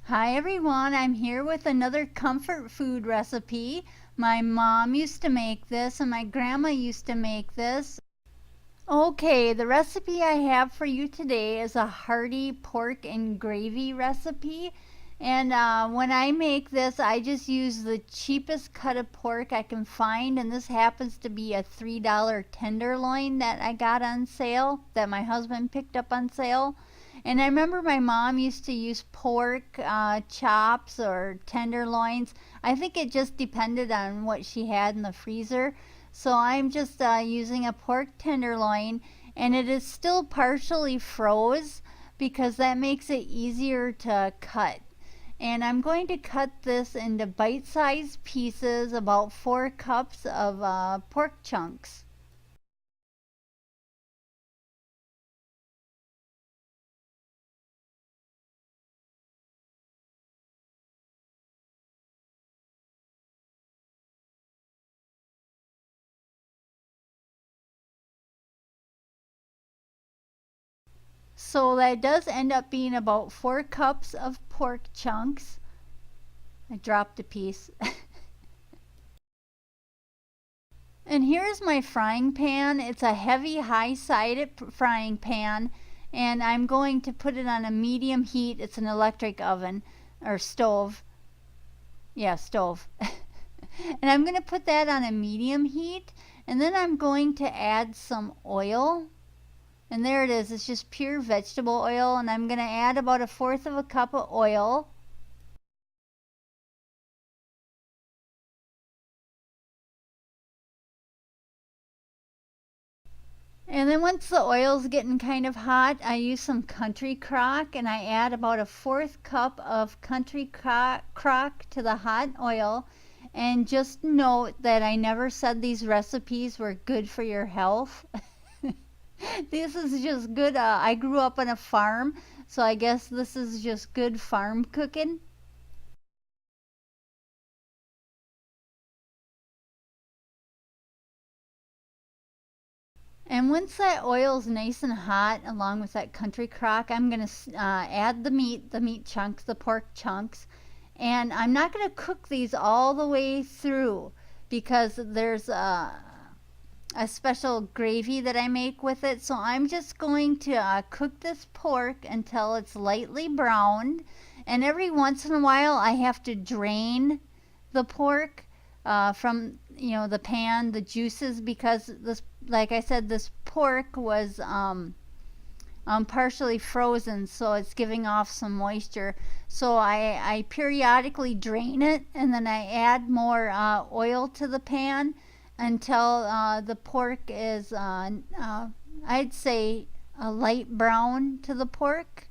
Hi everyone, I'm here with another comfort food recipe. My mom used to make this and my grandma used to make this. Okay, the recipe I have for you today is a hearty pork and gravy recipe. And when I make this, I just use the cheapest cut of pork I can find. And this happens to be a $3 tenderloin that I got on sale, that my husband picked up on sale. And I remember my mom used to use pork chops or tenderloins. I think it just depended on what she had in the freezer. So I'm just using a pork tenderloin, and it is still partially froze because that makes it easier to cut. And I'm going to cut this into bite-sized pieces, about 4 cups of pork chunks. So that does end up being about 4 cups of pork chunks. I dropped a piece. And here's my frying pan. It's a heavy, high-sided frying pan, and I'm going to put it on a medium heat. It's an electric oven or stove. Yeah, stove. And I'm going to put that on a medium heat, and then I'm going to add some oil. And there it is. It's just pure vegetable oil, and I'm going to add about 1/4 of a cup of oil. And then once the oil's getting kind of hot, I use some country crock and I add about 1/4 cup of country crock to the hot oil. And just note that I never said these recipes were good for your health. This is just good. I grew up on a farm, so I guess this is just good farm cooking. And once that oil's nice and hot, along with that country crock, I'm gonna add the meat chunks, the pork chunks, and I'm not gonna cook these all the way through because there's a special gravy that I make with it. So I'm just going to cook this pork until it's lightly browned, and every once in a while I have to drain the pork from the pan, the juices, because this, like I said, this pork was partially frozen, so it's giving off some moisture. So I periodically drain it, and then I add more oil to the pan until the pork is, I'd say, a light brown to the pork.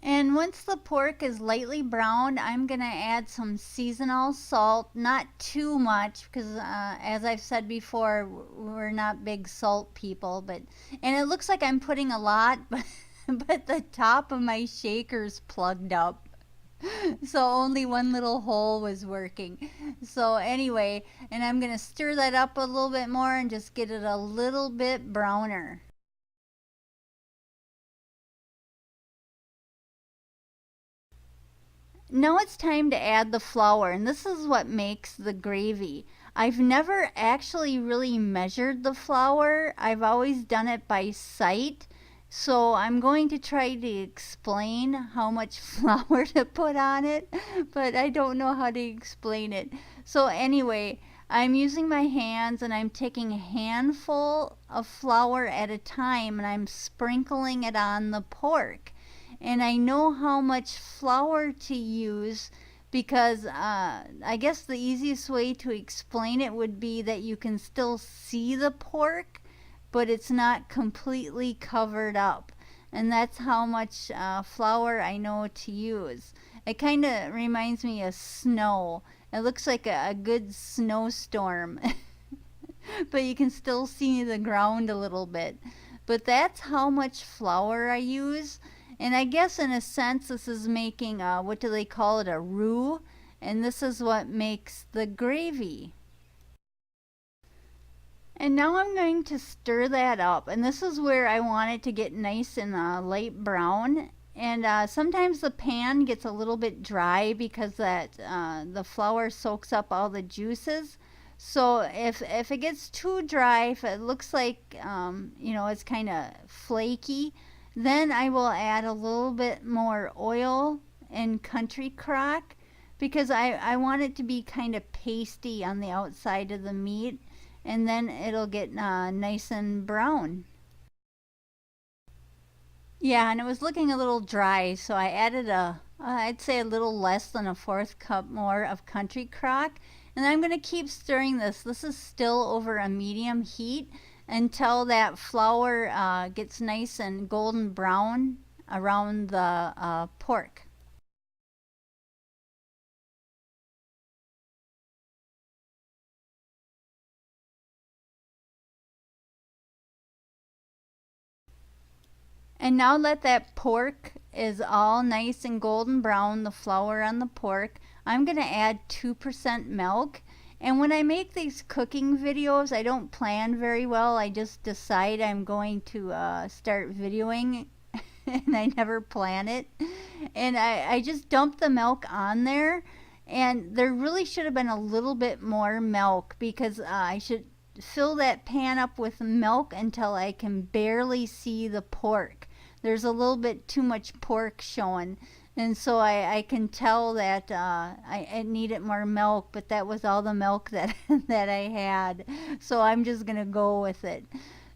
And once the pork is lightly browned, I'm going to add some seasonal salt, not too much because as I've said before, we're not big salt people, but and it looks like I'm putting a lot, but the top of my shaker's plugged up. So only one little hole was working. So anyway, and I'm going to stir that up a little bit more and just get it a little bit browner. Now it's time to add the flour, and this is what makes the gravy. I've never actually really measured the flour. I've always done it by sight. So I'm going to try to explain how much flour to put on it, but I don't know how to explain it. So anyway, I'm using my hands and I'm taking a handful of flour at a time and I'm sprinkling it on the pork, and I know how much flour to use because I guess the easiest way to explain it would be that you can still see the pork, but it's not completely covered up. And that's how much flour I know to use. It kind of reminds me of snow. It looks like a good snowstorm. But you can still see the ground a little bit. But that's how much flour I use. And I guess in a sense this is making, what do they call it, a roux? And this is what makes the gravy. And now I'm going to stir that up. And this is where I want it to get nice and light brown. And sometimes the pan gets a little bit dry because the flour soaks up all the juices. So if it gets too dry, if it looks like it's kind of flaky, then I will add a little bit more oil and country crock because I want it to be kind of pasty on the outside of the meat, and then it'll get nice and brown. Yeah, and it was looking a little dry, so I added I'd say a little less than a fourth cup more of country crock. And I'm going to keep stirring this. This is still over a medium heat until that flour gets nice and golden brown around the pork. And now that that pork is all nice and golden brown, the flour on the pork, I'm going to add 2% milk. And when I make these cooking videos, I don't plan very well. I just decide I'm going to start videoing and I never plan it. And I just dump the milk on there. And there really should have been a little bit more milk because I should fill that pan up with milk until I can barely see the pork. There's a little bit too much pork showing. And so I can tell that I needed more milk, but that was all the milk that, that I had. So I'm just going to go with it.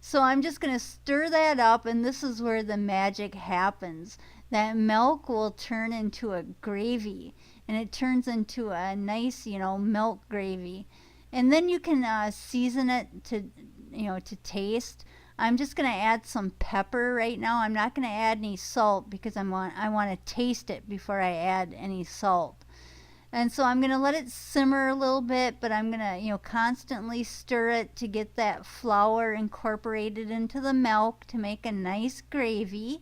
So I'm just going to stir that up, and this is where the magic happens. That milk will turn into a gravy, and it turns into a nice, milk gravy. And then you can season it to taste. I'm just going to add some pepper right now. I'm not going to add any salt because I want to taste it before I add any salt. And so I'm going to let it simmer a little bit, but I'm going to, constantly stir it to get that flour incorporated into the milk to make a nice gravy.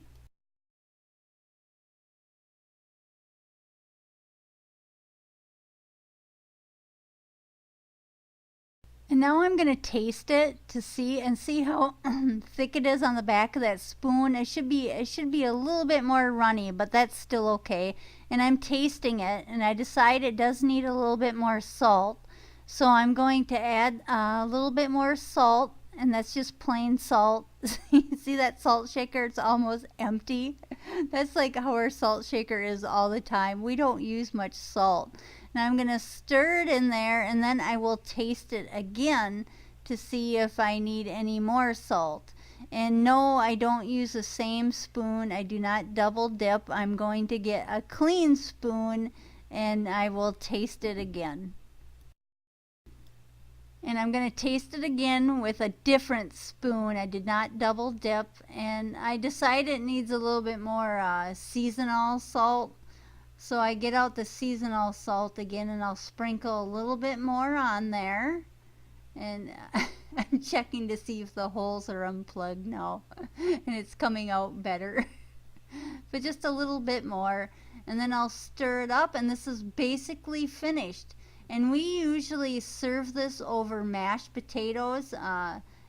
And now I'm going to taste it to see how thick it is on the back of that spoon. It should be a little bit more runny, but that's still okay. And I'm tasting it, and I decide it does need a little bit more salt. So I'm going to add a little bit more salt, and that's just plain salt. See that salt shaker? It's almost empty. That's like how our salt shaker is all the time. We don't use much salt. Now I'm going to stir it in there, and then I will taste it again to see if I need any more salt. And no, I don't use the same spoon. I do not double dip. I'm going to get a clean spoon and I will taste it again. And I'm going to taste it again with a different spoon. I did not double dip, and I decided it needs a little bit more seasonal salt. So I get out the seasonal salt again, and I'll sprinkle a little bit more on there. And I'm checking to see if the holes are unplugged now. And it's coming out better. But just a little bit more. And then I'll stir it up, and this is basically finished. And we usually serve this over mashed potatoes.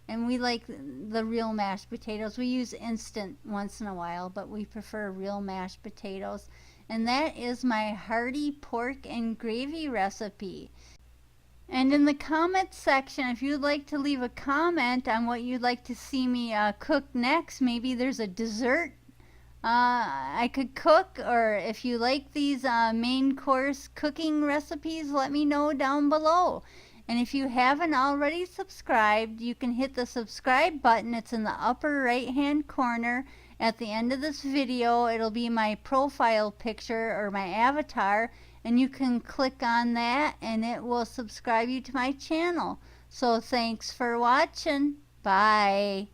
And we like the real mashed potatoes. We use instant once in a while, but we prefer real mashed potatoes. And that is my hearty pork and gravy recipe. And in the comment section, if you'd like to leave a comment on what you'd like to see me cook next, maybe there's a dessert I could cook, or if you like these main course cooking recipes, let me know down below. And if you haven't already subscribed, you can hit the subscribe button. It's in the upper right hand corner. At the end of this video, it'll be my profile picture or my avatar, and you can click on that and it will subscribe you to my channel. So thanks for watching. Bye.